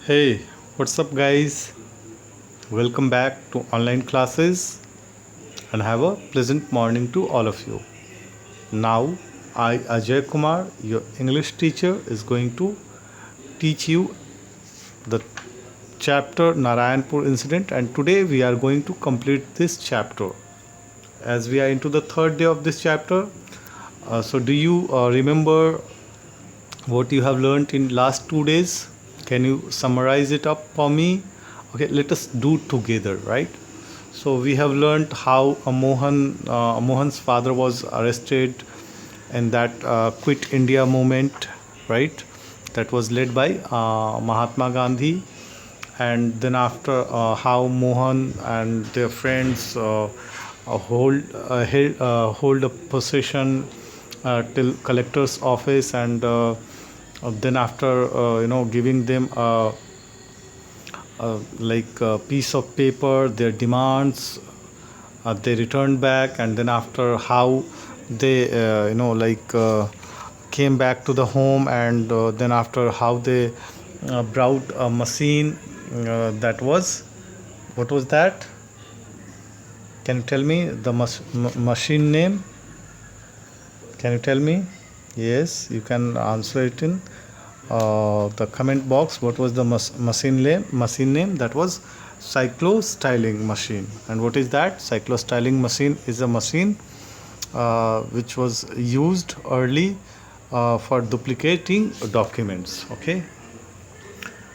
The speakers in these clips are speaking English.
Hey, what's up, guys? Welcome back to online classes and have a pleasant morning to all of you. Now, I, Ajay Kumar, your English teacher, is going to teach you the chapter Narayanpur incident, and today we are going to complete this chapter as we are into the third day of this chapter. So, do you remember what you have learned in last 2 days? Can you summarize it up for me? Okay, let us do together, right? So we have learned how Mohan's father was arrested in that Quit India movement, right? That was led by Mahatma Gandhi, and then after how Mohan and their friends hold a position till collector's office, and then after giving them like a piece of paper, their demands, they returned back, and then after how they came back to the home, and then after how they brought a machine that was, what was that? Can you tell me the machine name? Can you tell me? Yes, you can answer it in the comment box. What was the machine name? Machine name that was cyclostyling machine. And what is that? Cyclostyling machine is a machine which was used early for duplicating documents. Okay.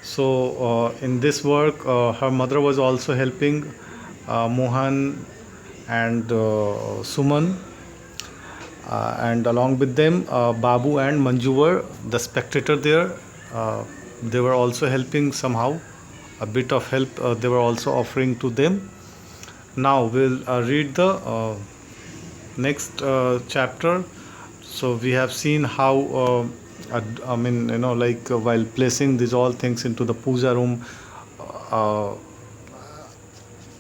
So in this work, her mother was also helping Mohan and Suman, and along with them Babu and Manju were the spectator there. They were also helping somehow, a bit of help they were also offering to them. Now we'll read the next chapter. So we have seen how while placing these all things into the puja room, uh,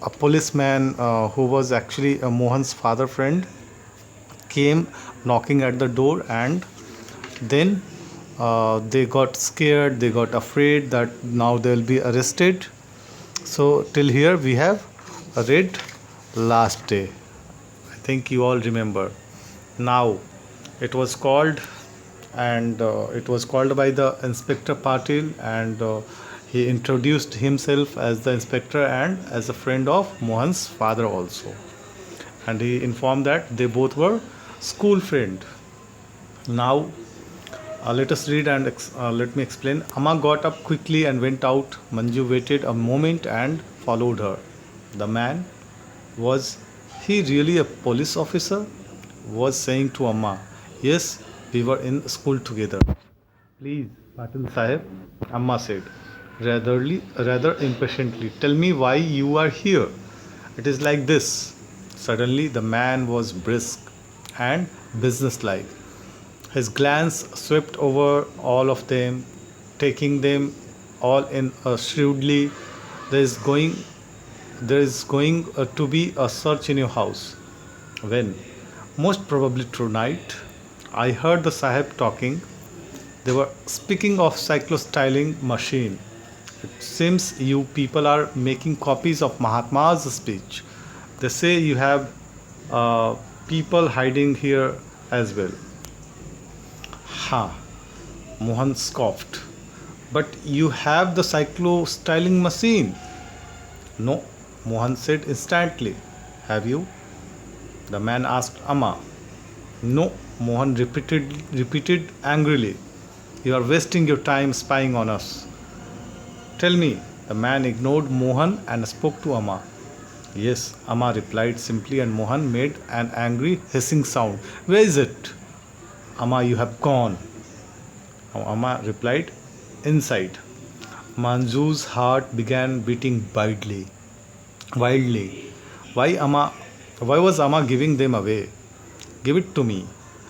a policeman who was actually Mohan's father friend came knocking at the door, and then they got scared, they got afraid that now they'll be arrested. So till here we have read last day. I think you all remember. Now it was called, and it was called by the Inspector Patil, and he introduced himself as the inspector and as a friend of Mohan's father also, and he informed that they both were school friend. Now let us read, and let me explain. Amma got up quickly and went out. Manju waited a moment and followed her. The man, was he really a police officer? Was saying to Amma. Yes, we were in school together. Please, Patil Sahib, Amma said, rather impatiently, tell me why you are here. It is like this. Suddenly, the man was brisk and businesslike. His glance swept over all of them, taking them all in shrewdly. There is going, there is going to be a search in your house. When? Most probably tonight. I heard the Sahib talking. They were speaking of cyclostyling machine. It seems you people are making copies of Mahatma's speech. They say you have people hiding here as well. Ha! Mohan scoffed. But you have the cyclo-styling machine. No, Mohan said instantly. Have you? The man asked Amma. No, Mohan repeated angrily. You are wasting your time spying on us. Tell me. The man ignored Mohan and spoke to Amma. Yes, Amma replied simply, and Mohan made an angry hissing sound. Where is it? Amma, you have gone. Amma replied, inside. Manju's heart began beating wildly. Wildly. Why Amma? Why was Amma giving them away? Give it to me.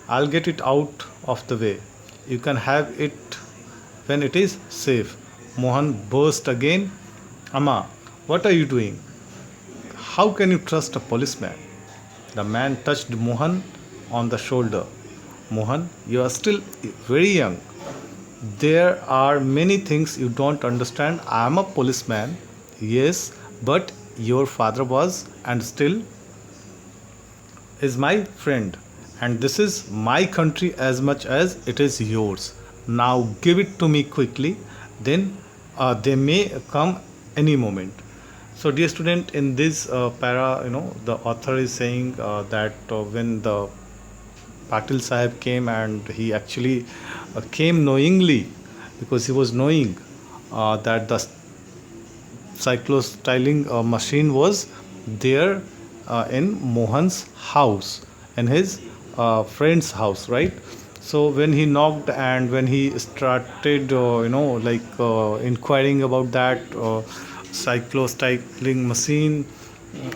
I'll get it out of the way. You can have it when it is safe. Mohan burst again. Amma, what are you doing? How can you trust a policeman? The man touched Mohan on the shoulder. Mohan, you are still very young. there are many things you don't understand. I am a policeman, yes, but your father was and still is my friend, and this is my country as much as it is yours. Now give it to me quickly, then they may come any moment. So, dear student, in this para, the author is saying that when the Patil Sahib came, and he actually came knowingly, because he was knowing that the cyclostyling machine was there in Mohan's house, in his friend's house, right? So when he knocked and when he started, inquiring about that cyclostyling machine,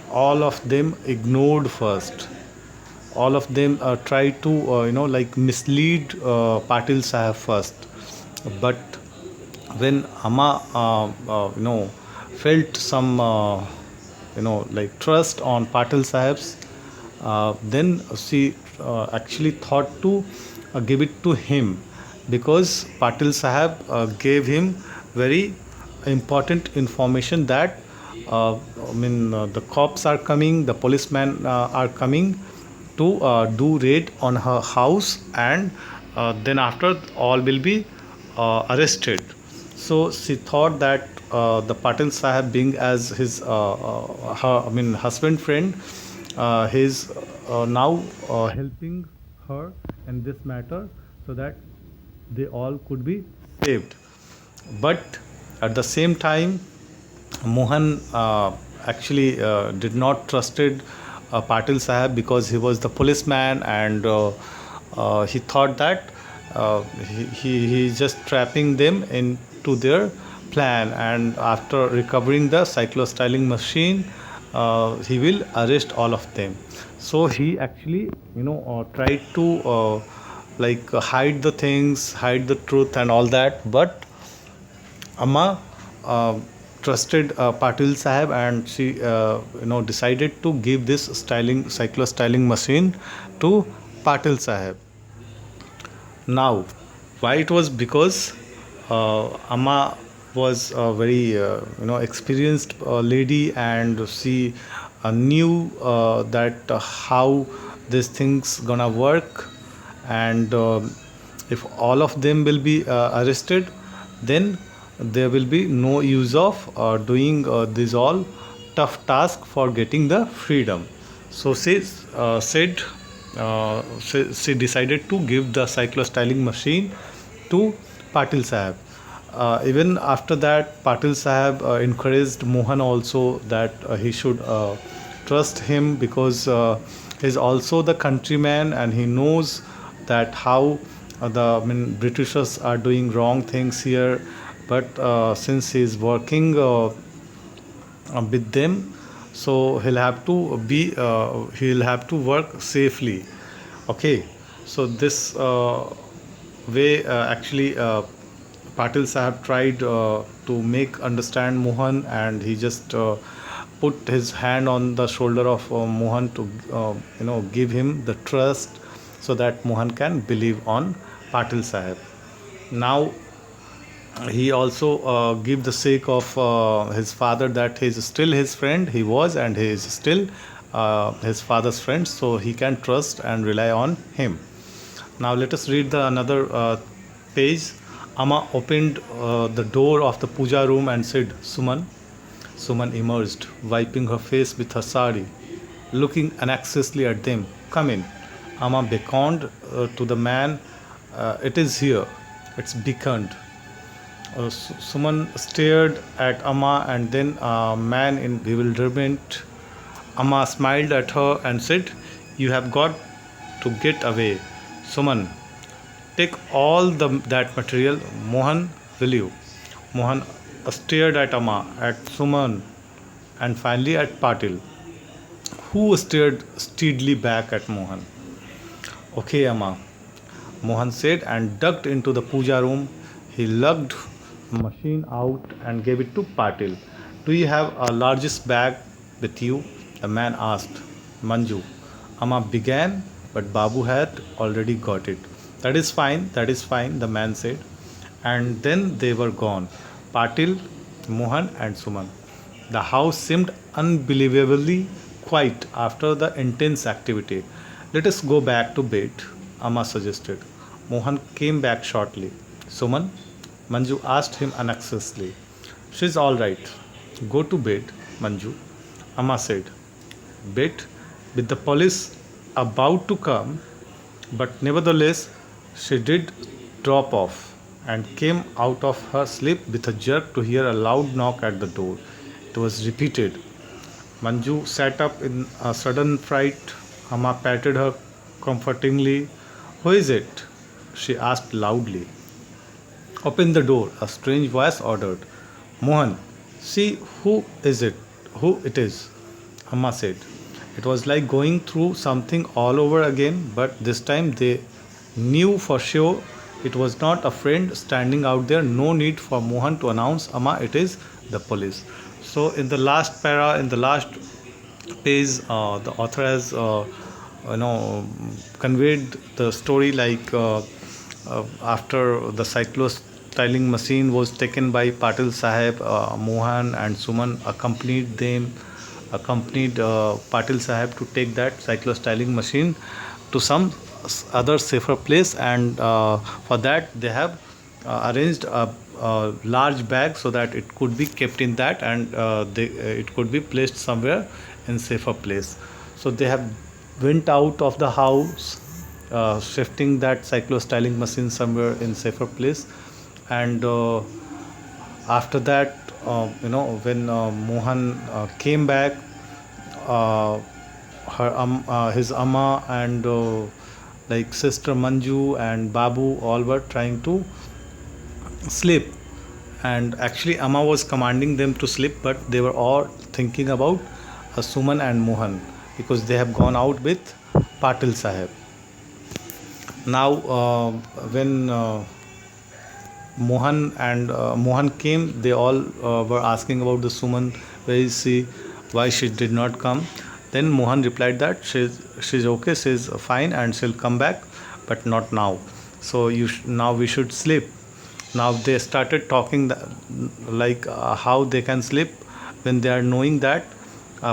all of them ignored first. All of them tried to, mislead Patil Sahib first. But when Amma, felt some, trust on Patil Sahib's, then she actually thought to give it to him, because Patil Sahib gave him very important information that the cops are coming, the policemen are coming to do raid on her house, and then after all will be arrested. So she thought that the Patil Sahib, being as his husband friend, he is now helping her in this matter, so that they all could be saved. But at the same time, Mohan actually did not trusted Patil Sahib, because he was the policeman, and he thought that he just trapping them into their plan, and after recovering the cyclostyling machine, he will arrest all of them. So he actually, tried to hide the things, hide the truth and all that. But Amma trusted Patil Sahib, and she decided to give this cyclo styling machine to Patil Sahib. Now, why it was? Because Amma was a very experienced lady, and she knew that how these things gonna work, and if all of them will be arrested, then there will be no use of doing this all tough task for getting the freedom. So she said, she decided to give the cyclostyling machine to Patil Sahib. Even after that, Patil Sahib encouraged Mohan also that he should trust him, because he is also the countryman, and he knows that how Britishers are doing wrong things here. But since he is working with them, so he'll have to work safely. Okay, so this way actually Patil Sahib tried to make understand Mohan, and he just put his hand on the shoulder of Mohan to give him the trust, so that Mohan can believe on Patil Sahib. Now he also give the sake of his father, that he is still his friend, he was, and he is still his father's friend, so he can trust and rely on him. Now let us read the another page. Amma opened the door of the puja room and said, Suman. Suman emerged, wiping her face with her sari, looking anxiously at them. Come in. Amma beckoned to the man. It is here. It's beckoned. Suman stared at Amma, and then a man in bewilderment. Amma smiled at her and said, You have got to get away. Suman, take all that material. Mohan, will you? Mohan stared at Amma, at Suman, and finally at Patil, who stared steadily back at Mohan. Okay, Amma, Mohan said, and ducked into the puja room. He lugged the machine out and gave it to Patil. Do you have a largest bag with you? The man asked. Manju. Amma began, but Babu had already got it. That is fine, the man said. and then they were gone. Patil, Mohan, and Suman. The house seemed unbelievably quiet after the intense activity. Let us go back to bed, Amma suggested. Mohan came back shortly. Suman, Manju asked him anxiously. She's all right. Go to bed, Manju, Amma said. Bed, with the police about to come, but nevertheless she did drop off and came out of her sleep with a jerk to hear a loud knock at the door. It was repeated. Manju sat up in a sudden fright. Amma patted her comfortingly. Who is it? She asked loudly. Open the door, a strange voice ordered. Mohan, see who it is, Amma said. It was like going through something all over again, but this time they knew for sure it was not a friend standing out there. No need for Mohan to announce, Amma, it is the police. So, in the last para, in the last page, the author has you know conveyed the story like after the cyclo-styling machine was taken by Patil Saheb, Mohan and Suman accompanied Patil Saheb to take that cyclo-styling machine to some other safer place, and for that they have arranged a large bag so that it could be kept in that, and it could be placed somewhere in safer place. So they have went out of the house, shifting that cyclo-styling machine somewhere in safer place, and after that when Mohan came back, uh, his amma and like sister Manju and Babu all were trying to sleep, and actually Amma was commanding them to sleep, but they were all thinking about Suman and Mohan because they have gone out with Patil Saheb. Now when Mohan came, they all were asking about the Suman, where is she, why she did not come. Then Mohan replied that she's okay, she's fine, and she'll come back, but not now. So now we should sleep. Now they started talking like how they can sleep when they are knowing that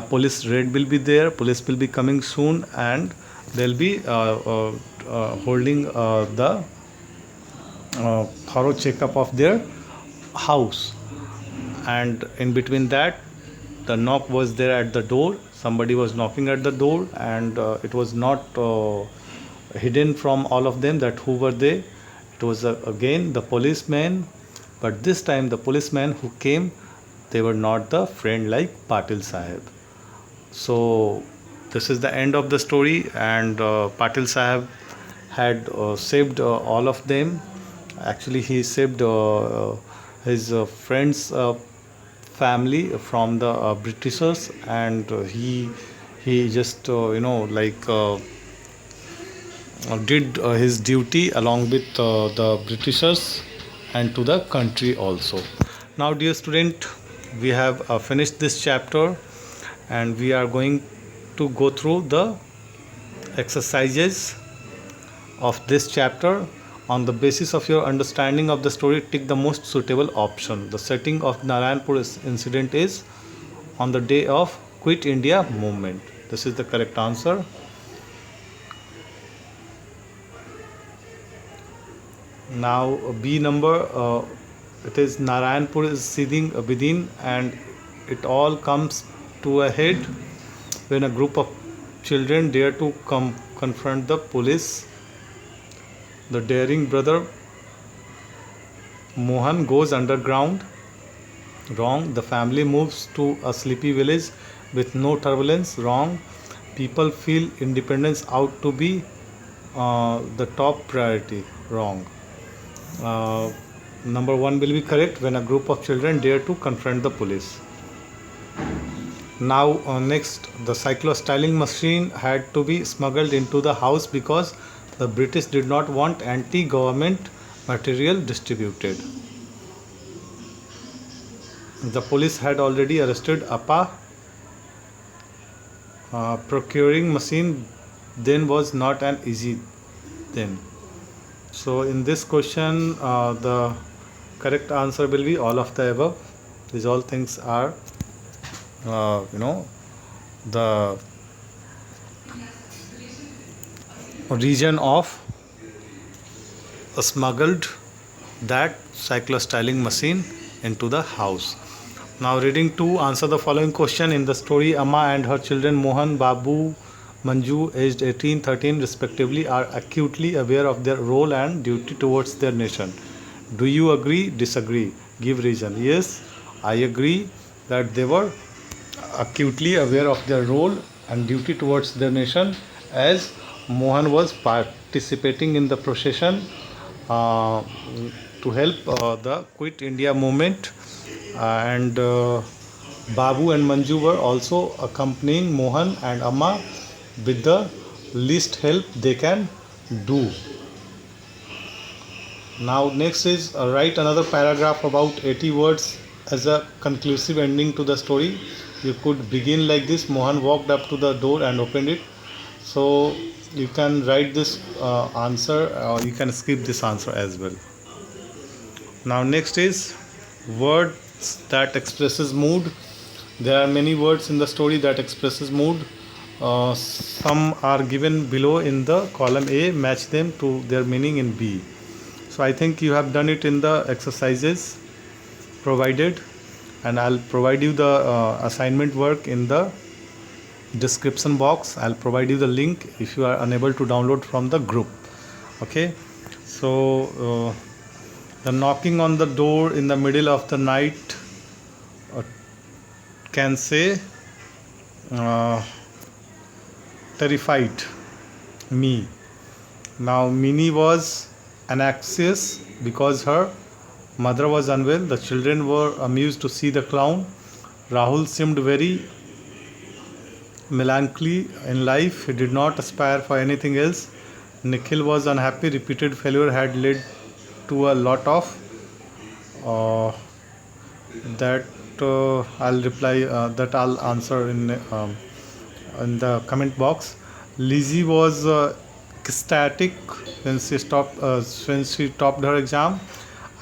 police raid will be there, police will be coming soon, and they'll be holding the thorough checkup of their house. And in between that, the knock was there at the door. Somebody was knocking at the door, and it was not hidden from all of them that who were they. It was again the policeman, but this time the policeman who came, they were not the friend like Patil Saheb. So this is the end of the story, and Patil Saheb had saved all of them. Actually, he saved his friends' family from the Britishers, and he just did his duty along with the Britishers and to the country also. Now, dear student, we have finished this chapter, and we are going to go through the exercises of this chapter. On the basis of your understanding of the story, tick the most suitable option. The setting of Narayanpur incident is on the day of Quit India movement. This is the correct answer. Now B number, it is Narayanpur is sitting within, and it all comes to a head when a group of children dare to confront the police. The daring brother Mohan goes underground. Wrong. The family moves to a sleepy village with no turbulence. Wrong. People feel independence out to be the top priority. Wrong. Number one will be correct, when a group of children dare to confront the police. Now next, the cyclo-styling machine had to be smuggled into the house because the British did not want anti-government material distributed. The police had already arrested Appa. Procuring machine then was not an easy then. So in this question, the correct answer will be all of the above. These all things are the region of smuggled that cyclostyling machine into the house. Now reading 2, answer the following question. In the story, Amma and her children Mohan, Babu, Manju, aged 18, 13 respectively, are acutely aware of their role and duty towards their nation. Do you agree? Disagree? Give reason. Yes, I agree that they were acutely aware of their role and duty towards their nation, as Mohan was participating in the procession uh, to help the Quit India movement, and Babu and Manju were also accompanying Mohan and Amma with the least help they can do. Now next is write another paragraph about 80 words as a conclusive ending to the story. You could begin like this: Mohan walked up to the door and opened it. So you can write this answer, or you can skip this answer as well. Now next is words that expresses mood. There are many words in the story that expresses mood. Some are given below in the column A. Match them to their meaning in B. So I think you have done it in the exercises provided, and I'll provide you the assignment work in the description box. I'll provide you the link if you are unable to download from the group. Okay, so the knocking on the door in the middle of the night can say terrified me. Now Minnie was anxious because her mother was unwell. The children were amused to see the clown. Rahul seemed very melancholy in life. He did not aspire for anything else. Nikhil was unhappy. Repeated failure had led to a lot of that I'll reply that I'll answer in the comment box. Lizzie was ecstatic when she topped her exam.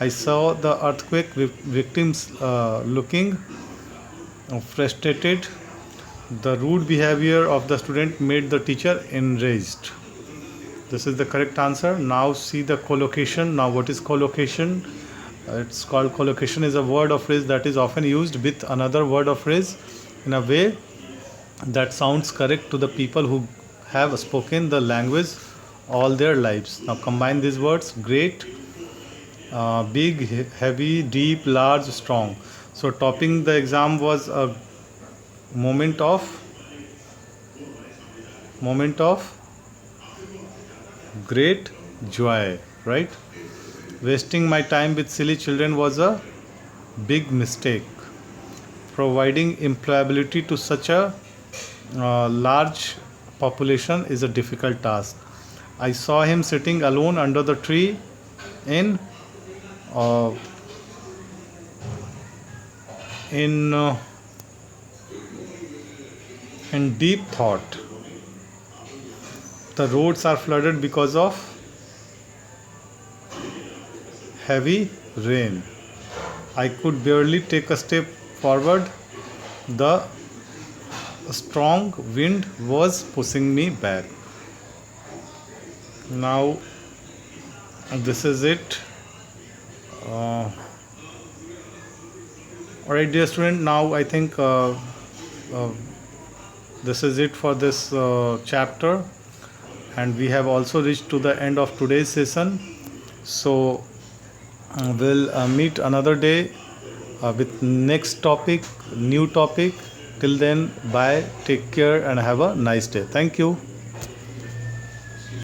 I saw the earthquake victims looking frustrated. The rude behavior of the student made the teacher enraged. This is the correct answer. Now see the collocation. Now what is collocation? It's called collocation is a word or phrase that is often used with another word or phrase in a way that sounds correct to the people who have spoken the language all their lives. Now combine these words: great, big, heavy, deep, large, strong. So topping the exam was a moment of great joy, right? Wasting my time with silly children was a big mistake. Providing employability to such a large population is a difficult task. I saw him sitting alone under the tree in uh, in deep thought. The roads are flooded because of heavy rain. I could barely take a step forward. The strong wind was pushing me back. Now this is it. Alright, dear student, now I think this is it for this chapter, and we have also reached to the end of today's session. So we'll meet another day with next topic, new topic. Till then, bye, take care, and have a nice day. Thank you.